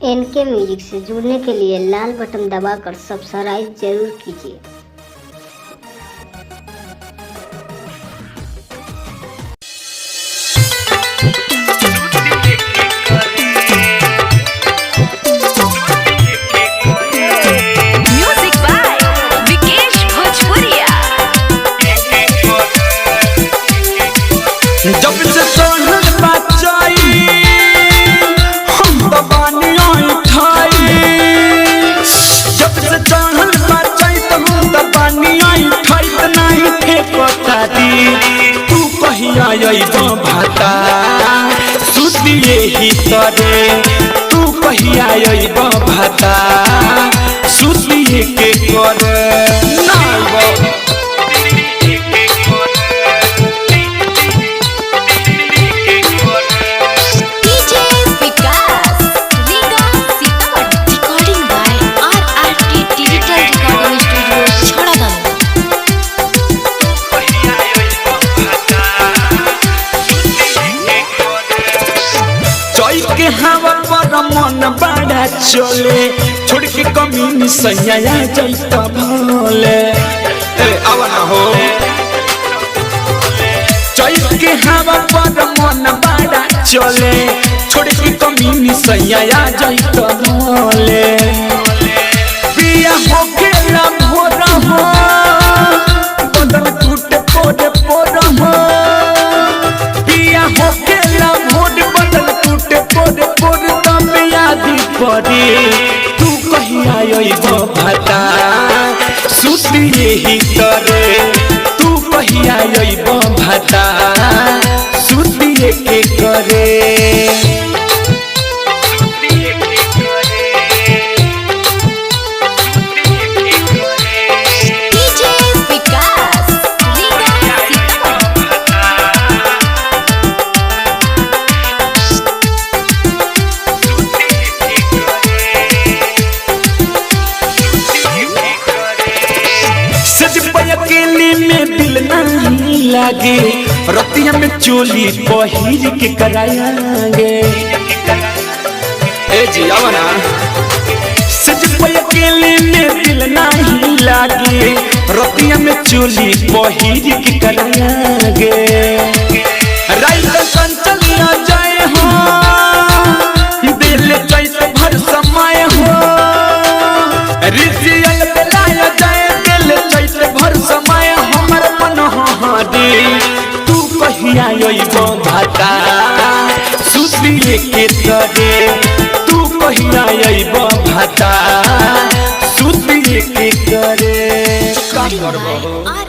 एनके music से जुड़ने के लिए लाल बटन दबाकर सब्सक्राइब जरूर कीजिए। म्यूजिक बाय विकेश भोजपुरिया। जब से सोहर बचाई हम दबानी उठाई, जब से सोहर बचाई तो हम दबानी उठाई तो नहीं फेंकता दी। तू कहिया अइबो भाता सुतिए ही तरे, तू कहिया अइबो भाता सुतिए के करे ना अइबो। DJ Vikas Riga Sitamarhi. Recording by RRT digital recording studio छड़ागम। चोई के हवा पर मन बड़ा चले, छोड़ के कमीनी सैया जाइता भोले। ए आवा ना हो। चोई के हवा पर मन बड़ा चले, छोड़ के कमीनी सैया जाइता भोले। पिया हो के ना भोर हो, बदन टूटे पोरे पोर हो। पिया हो के ना भोर बदन टूटे पोरे पोरे तब यादी पड़ी। तू कहिया अइबो भाता सुतिए ही तरे, तू कहिया अइबो भाता सुतिए के करे। डीजे विकास रीगा सीतामढ़ी। सज पे अकेले में दिल नहीं लागे, रतिया में चोली पहिर के करायांगे। ए जी आवा ना। सज पे अकेले में दिल नहीं लागे, रतिया में चोली पहिर के करायांगे। रात संचल ना जाए हो, दिल कैसे भर समय हो। रिजियल बेलाया जाए दिल कैसे भर समय हमर मन हादी। तू कहिया अइबो भाता सुतिए के तरे, तू कहिया अइबो भाता सुतिए के करे। का रिकॉर्डिंग करबो बाय